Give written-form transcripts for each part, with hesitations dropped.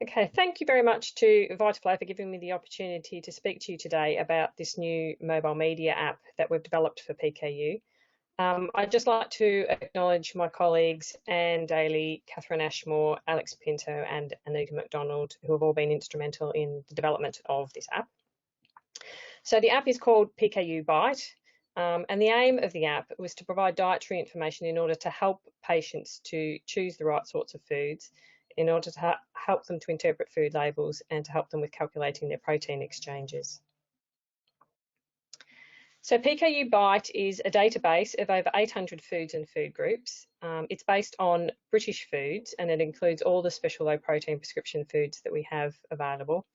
Okay, thank you very much to Vitaflow for giving me the opportunity to speak to you today about this new mobile media app that we've developed for PKU. I'd just like to acknowledge my colleagues Anne Daly, Catherine Ashmore, Alex Pinto and Anita McDonald, who have all been instrumental in the development of this app. So the app is called PKU Bite, and the aim of the app was to provide dietary information in order to help patients to choose the right sorts of foods, in order to help them to interpret food labels and to help them with calculating their protein exchanges. So PKU Bite is a database of over 800 foods and food groups. It's based on British foods and it includes all the special low protein prescription foods that we have available.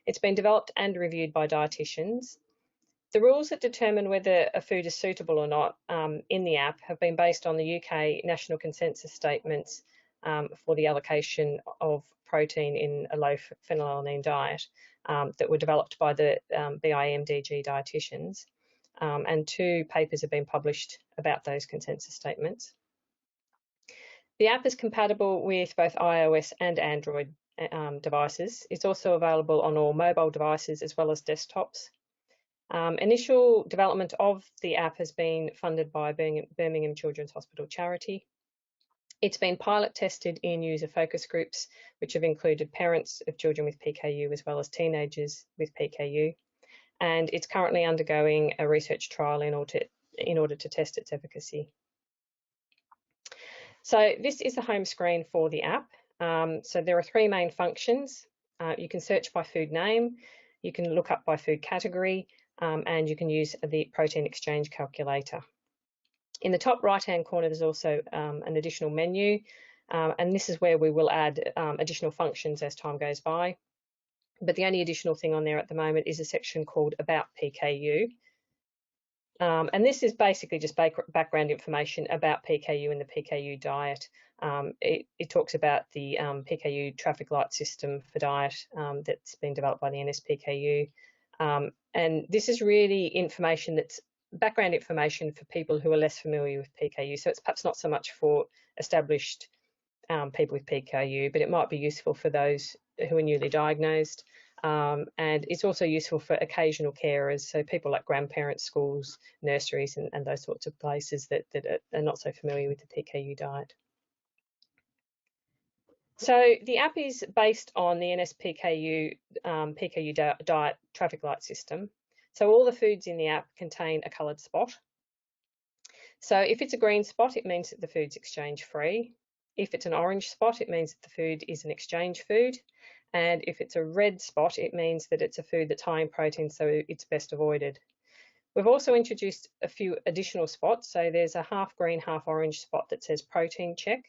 It's been developed and reviewed by dietitians. The rules that determine whether a food is suitable or not in the app have been based on the UK national consensus statements for the allocation of protein in a low phenylalanine diet that were developed by the BIMDG dietitians. And 2 papers have been published about those consensus statements. The app is compatible with both iOS and Android devices. It's also available on all mobile devices as well as desktops. Initial development of the app has been funded by Birmingham Children's Hospital charity. It's been pilot tested in user focus groups, which have included parents of children with PKU as well as teenagers with PKU. And it's currently undergoing a research trial in order to test its efficacy. So this is the home screen for the app. So there are 3 main functions. You can search by food name, you can look up by food category, and you can use the protein exchange calculator. In the top right-hand corner, there's also an additional menu, and this is where we will add additional functions as time goes by. But the only additional thing on there at the moment is a section called About PKU. And this is basically just background information about PKU and the PKU diet. It talks about the PKU traffic light system for diet that's been developed by the NSPKU. And this is really information that's background information for people who are less familiar with PKU. So it's perhaps not so much for established people with PKU, but it might be useful for those who are newly diagnosed. And it's also useful for occasional carers, so people like grandparents, schools, nurseries, and those sorts of places that are not so familiar with the PKU diet. So the app is based on the NSPKU PKU diet traffic light system. So all the foods in the app contain a coloured spot. So if it's a green spot, it means that the food's exchange free. If it's an orange spot, it means that the food is an exchange food. And if it's a red spot, it means that it's a food that's high in protein, so it's best avoided. We've also introduced a few additional spots. So there's a half green, half orange spot that says protein check.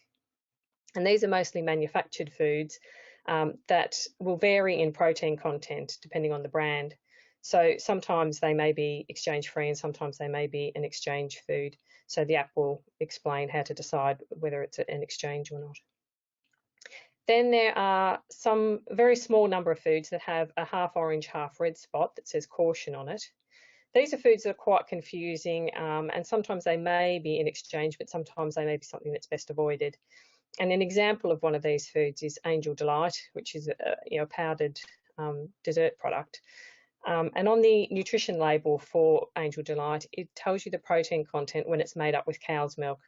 And these are mostly manufactured foods that will vary in protein content depending on the brand. So sometimes they may be exchange free and sometimes they may be an exchange food. So the app will explain how to decide whether it's an exchange or not. Then there are some very small number of foods that have a half orange, half red spot that says caution on it. These are foods that are quite confusing and sometimes they may be in exchange, but sometimes they may be something that's best avoided. And an example of one of these foods is Angel Delight, which is a powdered dessert product. And on the nutrition label for Angel Delight, it tells you the protein content when it's made up with cow's milk.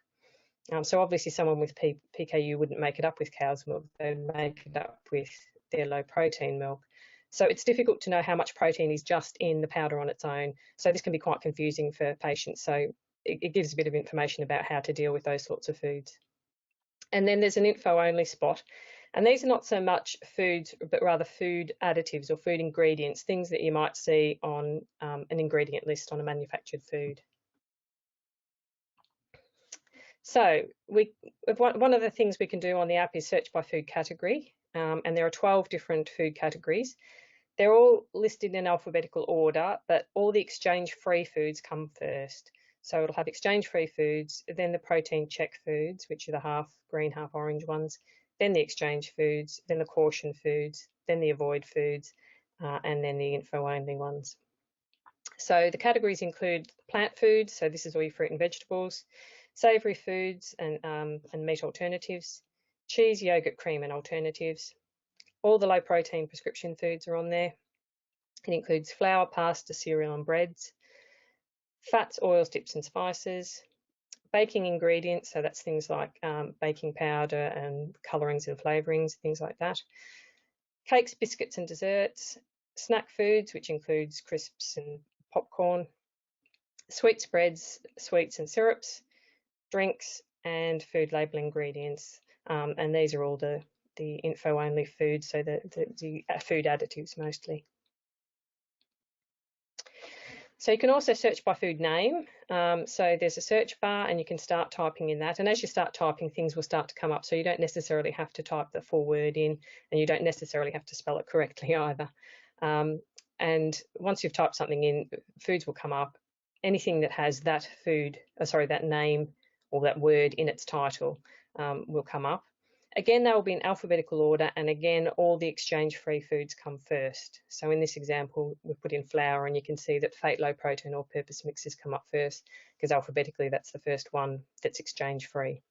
So obviously someone with PKU wouldn't make it up with cow's milk, they'd make it up with their low protein milk. So it's difficult to know how much protein is just in the powder on its own. So this can be quite confusing for patients. So it gives a bit of information about how to deal with those sorts of foods. And then there's an info only spot. And these are not so much foods, but rather food additives or food ingredients, things that you might see on an ingredient list on a manufactured food. So one of the things we can do on the app is search by food category, and there are 12 different food categories. They're all listed in alphabetical order, but all the exchange-free foods come first. So it'll have exchange-free foods, then the protein check foods, which are the half green, half orange ones, then the exchange foods, then the caution foods, then the avoid foods, and then the info-only ones. So the categories include plant foods, so this is all your fruit and vegetables, savoury foods and meat alternatives, cheese, yogurt, cream and alternatives, All the low protein prescription foods are on there. It includes flour, pasta, cereal and breads, fats, oils, dips and spices, baking ingredients, so that's things like baking powder and colourings and flavourings, things like that, cakes, biscuits and desserts, snack foods, which includes crisps and popcorn, sweet spreads, sweets and syrups, drinks, and food label ingredients. And these are all the info-only foods, so the food additives mostly. So you can also search by food name. So there's a search bar and you can start typing in that. And as you start typing, things will start to come up. So you don't necessarily have to type the full word in, and you don't necessarily have to spell it correctly either. And once you've typed something in, foods will come up. Anything that has that that name or that word in its title will come up. Again, they will be in alphabetical order, and again, all the exchange-free foods come first. So in this example, we've put in flour, and you can see that Fate Low Protein All-Purpose Mixes come up first, because alphabetically that's the first one that's exchange-free.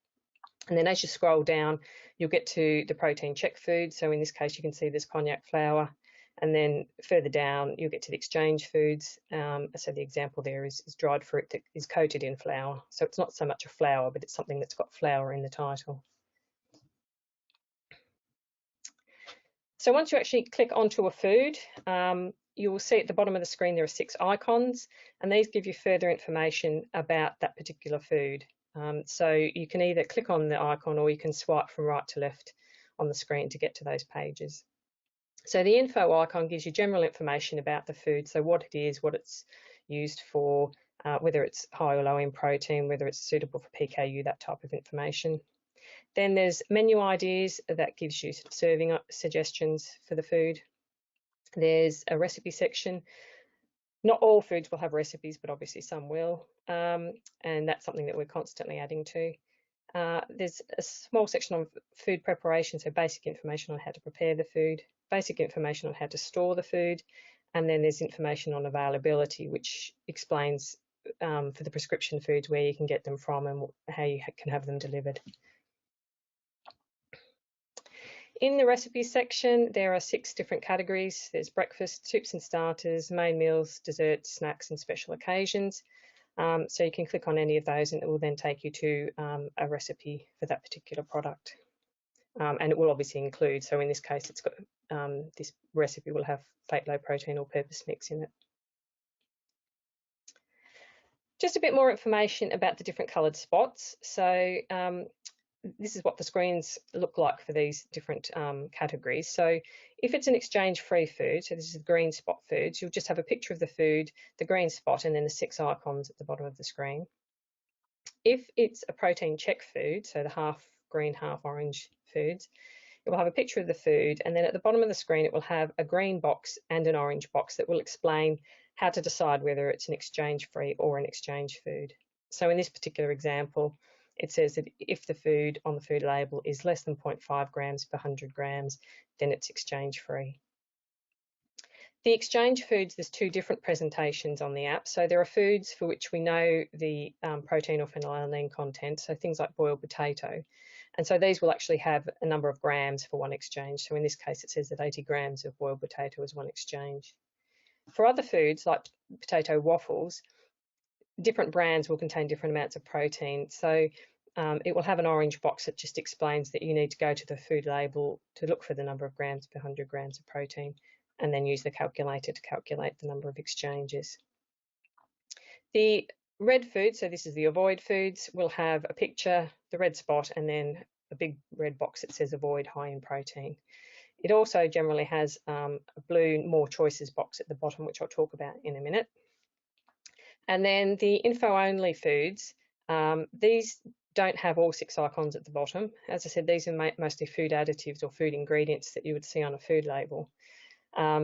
And then as you scroll down, you'll get to the protein check food. So in this case, you can see there's cognac flour, and then further down, you'll get to the exchange foods. So the example there is dried fruit that is coated in flour. So it's not so much a flour, but it's something that's got flour in the title. So once you actually click onto a food, you will see at the bottom of the screen there are 6 icons, and these give you further information about that particular food. So you can either click on the icon or you can swipe from right to left on the screen to get to those pages. So the info icon gives you general information about the food, so what it is, what it's used for, whether it's high or low in protein, whether it's suitable for PKU, that type of information. Then there's menu ideas that gives you serving suggestions for the food. There's a recipe section. Not all foods will have recipes, but obviously some will, and that's something that we're constantly adding to. There's a small section on food preparation, so basic information on how to prepare the food, basic information on how to store the food, and then there's information on availability, which explains for the prescription foods where you can get them from and how you can have them delivered. In the recipes section, there are 6 different categories. There's breakfast, soups and starters, main meals, desserts, snacks and special occasions. So you can click on any of those and it will then take you to a recipe for that particular product. And it will obviously include, so in this case, it's got this recipe will have Fate Low Protein All-Purpose Mix in it. Just a bit more information about the different coloured spots. So this is what the screens look like for these different categories. So if it's an exchange-free food, so this is the green spot foods, you'll just have a picture of the food, the green spot, and then the 6 icons at the bottom of the screen. If it's a protein check food, so the half green, half orange foods, it will have a picture of the food, and then at the bottom of the screen it will have a green box and an orange box that will explain how to decide whether it's an exchange-free or an exchange food. So in this particular example, it says that if the food on the food label is less than 0.5 grams per 100 grams, then it's exchange free. The exchange foods, there's 2 different presentations on the app. So there are foods for which we know the protein or phenylalanine content, so things like boiled potato. And so these will actually have a number of grams for one exchange. So in this case, it says that 80 grams of boiled potato is one exchange. For other foods like potato waffles, different brands will contain different amounts of protein. So it will have an orange box that just explains that you need to go to the food label to look for the number of grams per 100 grams of protein and then use the calculator to calculate the number of exchanges. The red foods, so this is the avoid foods, will have a picture, the red spot, and then a big red box that says avoid high in protein. It also generally has a blue more choices box at the bottom, which I'll talk about in a minute. And then the info-only foods, these don't have all 6 icons at the bottom. As I said, these are mostly food additives or food ingredients that you would see on a food label.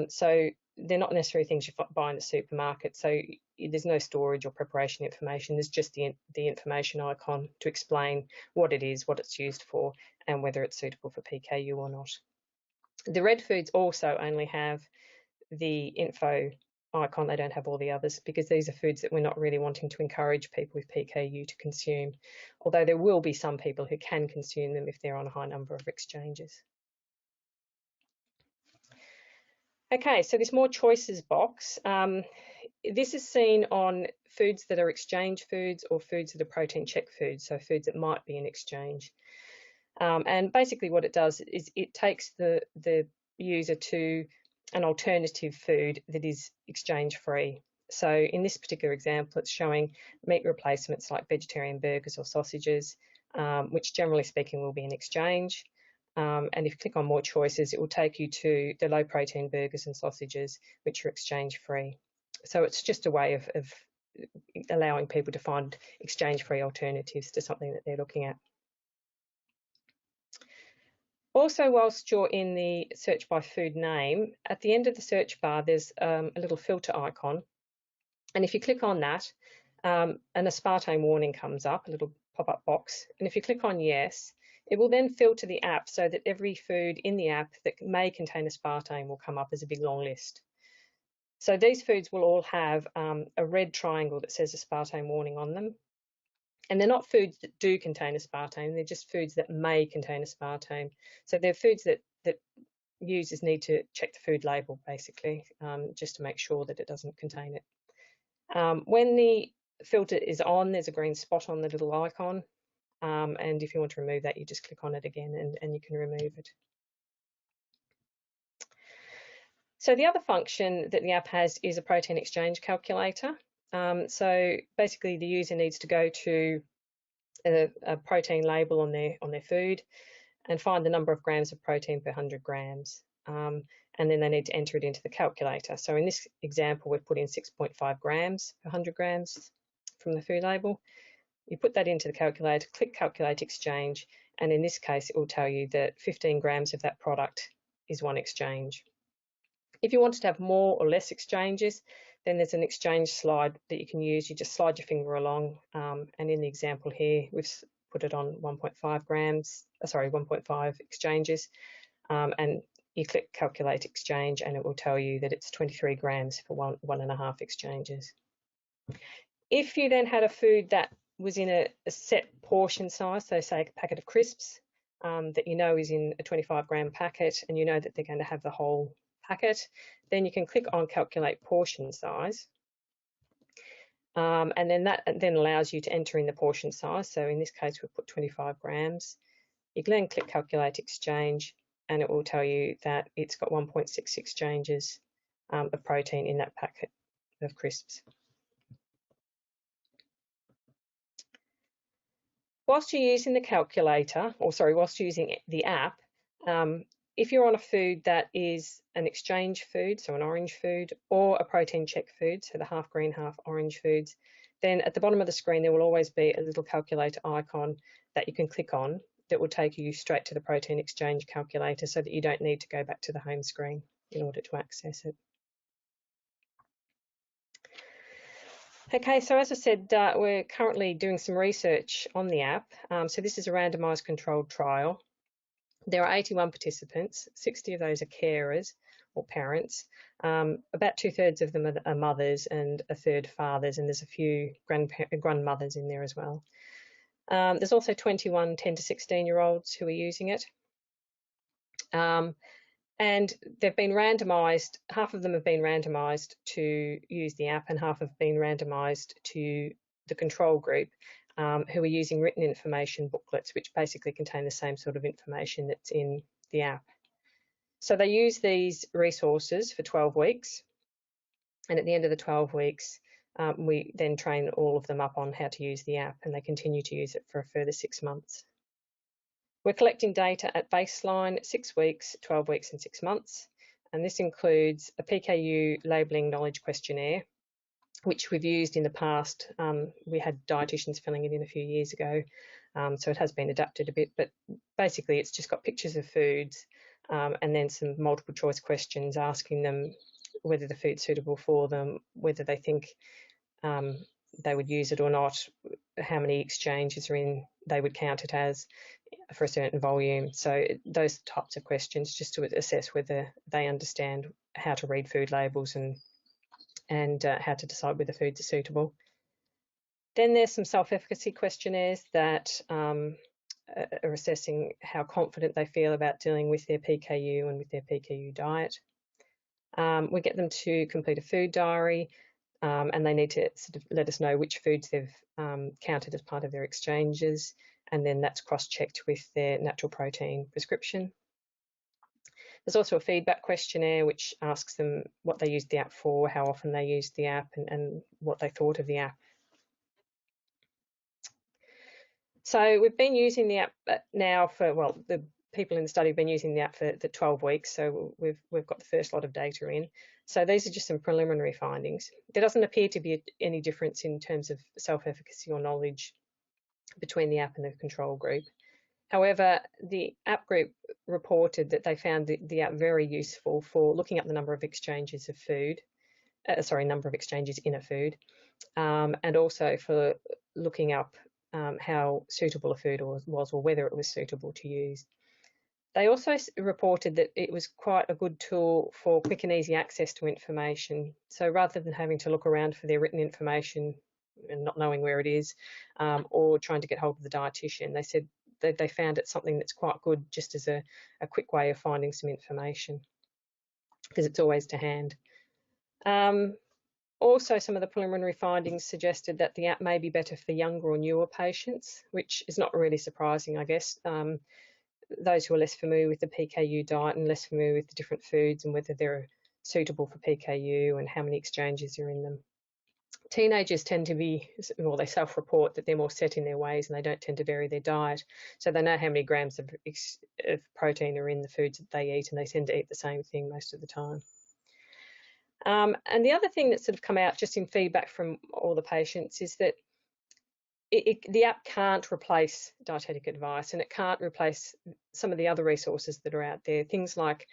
So they're not necessarily things you buy in the supermarket. So there's no storage or preparation information. There's just the information icon to explain what it is, what it's used for, and whether it's suitable for PKU or not. The red foods also only have the info icon. They don't have all the others because these are foods that we're not really wanting to encourage people with PKU to consume, although there will be some people who can consume them if they're on a high number of exchanges. Okay, so this more choices box, this is seen on foods that are exchange foods or foods that are protein check foods, so foods that might be in exchange. And basically what it does is it takes the user to an alternative food that is exchange free. So in this particular example, it's showing meat replacements like vegetarian burgers or sausages, which generally speaking will be in exchange. And if you click on more choices, it will take you to the low protein burgers and sausages, which are exchange free. So it's just a way of allowing people to find exchange free alternatives to something that they're looking at. Also, whilst you're in the search by food name, at the end of the search bar, there's a little filter icon. And if you click on that, an aspartame warning comes up, a little pop-up box. And if you click on yes, it will then filter the app so that every food in the app that may contain aspartame will come up as a big long list. So these foods will all have a red triangle that says aspartame warning on them. And they're not foods that do contain aspartame, they're just foods that may contain aspartame. So they're foods that users need to check the food label, basically, just to make sure that it doesn't contain it. When the filter is on, there's a green spot on the little icon. And if you want to remove that, you just click on it again and you can remove it. So the other function that the app has is a protein exchange calculator. So basically the user needs to go to a protein label on their food and find the number of grams of protein per 100 grams. And then they need to enter it into the calculator. So in this example, we've put in 6.5 grams per 100 grams from the food label. You put that into the calculator, click Calculate Exchange, and in this case, it will tell you that 15 grams of that product is one exchange. If you wanted to have more or less exchanges, then there's an exchange slide that you can use. You just slide your finger along, and in the example here, we've put it on 1.5 exchanges, and you click Calculate Exchange, and it will tell you that it's 23 grams for 1.5 exchanges. If you then had a food that was in a set portion size, so say a packet of crisps that you know is in a 25-gram packet, and you know that they're going to have the whole packet, then you can click on Calculate Portion Size, and then that then allows you to enter in the portion size. So in this case, we've put 25 grams. You can then click Calculate Exchange, and it will tell you that it's got 1.6 exchanges of protein in that packet of crisps. Whilst you're using the calculator, whilst you're using the app, if you're on a food that is an exchange food, so an orange food, or a protein check food, so the half green, half orange foods, then at the bottom of the screen there will always be a little calculator icon that you can click on that will take you straight to the protein exchange calculator so that you don't need to go back to the home screen in order to access it. Okay, so as I said, we're currently doing some research on the app. So this is a randomised controlled trial. There are 81 participants, 60 of those are carers or parents. About 2/3 of them are mothers and a third fathers, and there's a few grandmothers in there as well. There's also 21 10 to 16-year-olds who are using it. And they've been randomised, half of them have been randomised to use the app and half have been randomised to the control group, who are using written information booklets, which basically contain the same sort of information that's in the app. So they use these resources for 12 weeks. And at the end of the 12 weeks, we then train all of them up on how to use the app, and they continue to use it for a further 6 months. We're collecting data at baseline, 6 weeks, 12 weeks and 6 months. And this includes a PKU labelling knowledge questionnaire, which we've used in the past. We had dietitians filling it in a few years ago, so it has been adapted a bit, but basically it's just got pictures of foods and then some multiple choice questions asking them whether the food's suitable for them, whether they think they would use it or not, how many exchanges are in they would count it as for a certain volume. So those types of questions just to assess whether they understand how to read food labels and how to decide whether foods are suitable. Then there's some self-efficacy questionnaires that are assessing how confident they feel about dealing with their PKU and with their PKU diet. We get them to complete a food diary, and they need to sort of let us know which foods they've counted as part of their exchanges, and then that's cross-checked with their natural protein prescription. There's also a feedback questionnaire which asks them what they used the app for, how often they used the app, and what they thought of the app. So we've been using the app now for, well, the people in the study have been using the app for 12 weeks, so we've got the first lot of data in. So these are just some preliminary findings. There doesn't appear to be any difference in terms of self-efficacy or knowledge between the app and the control group. However, the app group reported that they found the app very useful for looking up the number of exchanges of food, number of exchanges in a food, and also for looking up how suitable a food was or whether it was suitable to use. They also reported that it was quite a good tool for quick and easy access to information. So rather than having to look around for their written information and not knowing where it is, or trying to get hold of the dietitian, they said that they found it something that's quite good just as a quick way of finding some information, because it's always to hand. Also, some of the preliminary findings suggested that the app may be better for younger or newer patients, which is not really surprising, I guess. Those who are less familiar with the PKU diet and less familiar with the different foods and whether they're suitable for PKU and how many exchanges are in them. Teenagers tend to be, well, they self-report that they're more set in their ways and they don't tend to vary their diet. So they know how many grams of protein are in the foods that they eat, and they tend to eat the same thing most of the time. And the other thing that's sort of come out just in feedback from all the patients is that the app can't replace dietetic advice, and it can't replace some of the other resources that are out there. Things like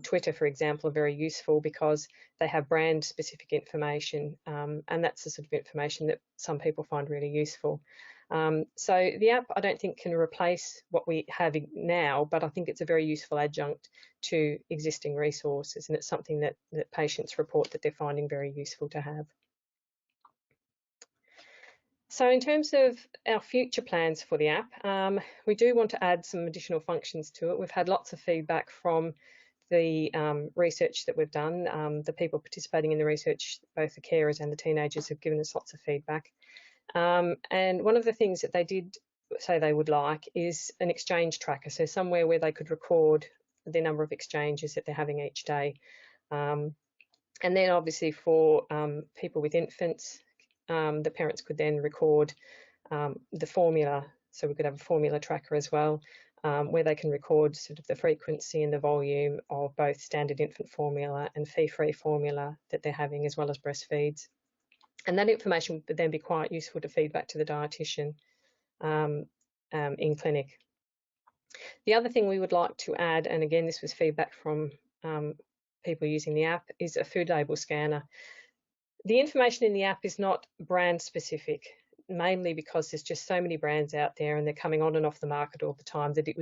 Twitter, for example, are very useful because they have brand-specific information, and that's the sort of information that some people find really useful. So the app, I don't think, can replace what we have now, but I think it's a very useful adjunct to existing resources, and it's something that patients report that they're finding very useful to have. So in terms of our future plans for the app, we do want to add some additional functions to it. We've had lots of feedback from the research that we've done. The people participating in the research, both the carers and the teenagers, have given us lots of feedback. And one of the things that they did say they would like is an exchange tracker, so somewhere where they could record the number of exchanges that they're having each day. And then obviously for people with infants, the parents could then record the formula, so we could have a formula tracker as well, where they can record sort of the frequency and the volume of both standard infant formula and fee-free formula that they're having, as well as breastfeeds. And that information would then be quite useful to feed back to the dietitian in clinic. The other thing we would like to add, and again this was feedback from people using the app, is a food label scanner. The information in the app is not brand specific, mainly because there's just so many brands out there and they're coming on and off the market all the time that it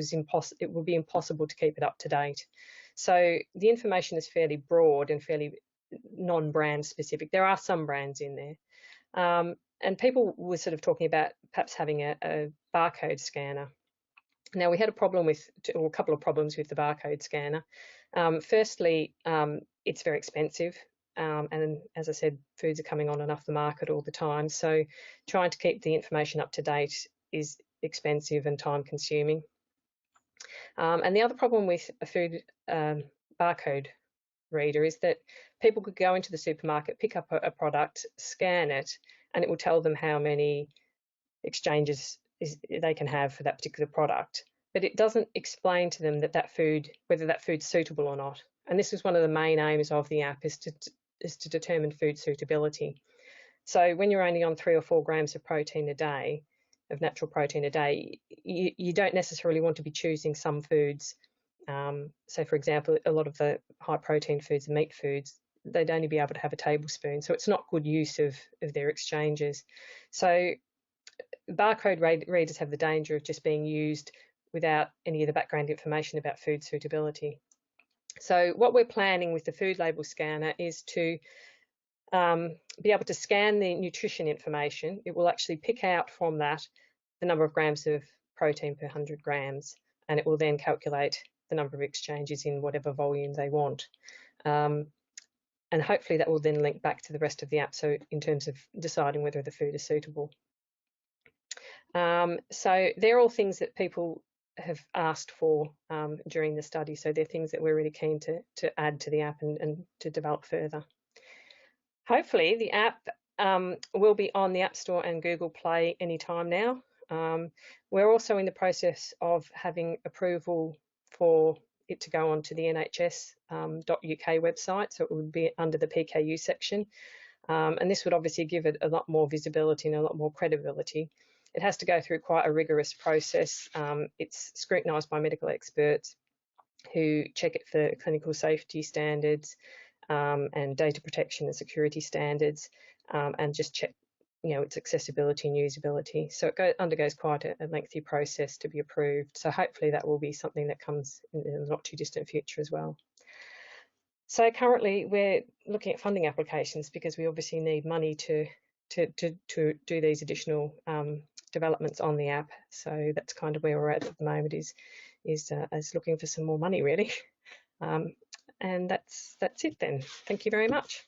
would be impossible to keep it up to date. So the information is fairly broad and fairly non-brand specific. There are some brands in there. And people were sort of talking about perhaps having a barcode scanner. Now, we had a problem or a couple of problems with the barcode scanner. Firstly, it's very expensive. And as I said, foods are coming on and off the market all the time. So trying to keep the information up to date is expensive and time consuming. And the other problem with a food barcode reader is that people could go into the supermarket, pick up a product, scan it, and it will tell them how many exchanges they can have for that particular product. But it doesn't explain to them whether that food's suitable or not. And this is one of the main aims of the app, is to determine food suitability. So when you're only on 3 or 4 grams of protein a day, of natural protein a day, you don't necessarily want to be choosing some foods. So for example, a lot of the high protein foods, meat foods, they'd only be able to have a tablespoon. So it's not good use of their exchanges. So barcode readers have the danger of just being used without any of the background information about food suitability. So what we're planning with the food label scanner is to be able to scan the nutrition information. It will actually pick out from that the number of grams of protein per 100 grams, and it will then calculate the number of exchanges in whatever volume they want. and hopefully that will then link back to the rest of the app, so in terms of deciding whether the food is suitable. So they're all things that people have asked for during the study, so they're things that we're really keen to add to the app and to develop further. Hopefully the app will be on the App Store and Google Play anytime now. We're also in the process of having approval for it to go onto the nhs.uk website, so it would be under the PKU section. And this would obviously give it a lot more visibility and a lot more credibility. It has to go through quite a rigorous process. It's scrutinised by medical experts who check it for clinical safety standards and data protection and security standards, and just check, its accessibility and usability. So it undergoes quite a lengthy process to be approved. So hopefully that will be something that comes in the not too distant future as well. So currently we're looking at funding applications because we obviously need money to do these additional developments on the app. So that's kind of where we're at the moment, is looking for some more money, really. And that's it then. Thank you very much.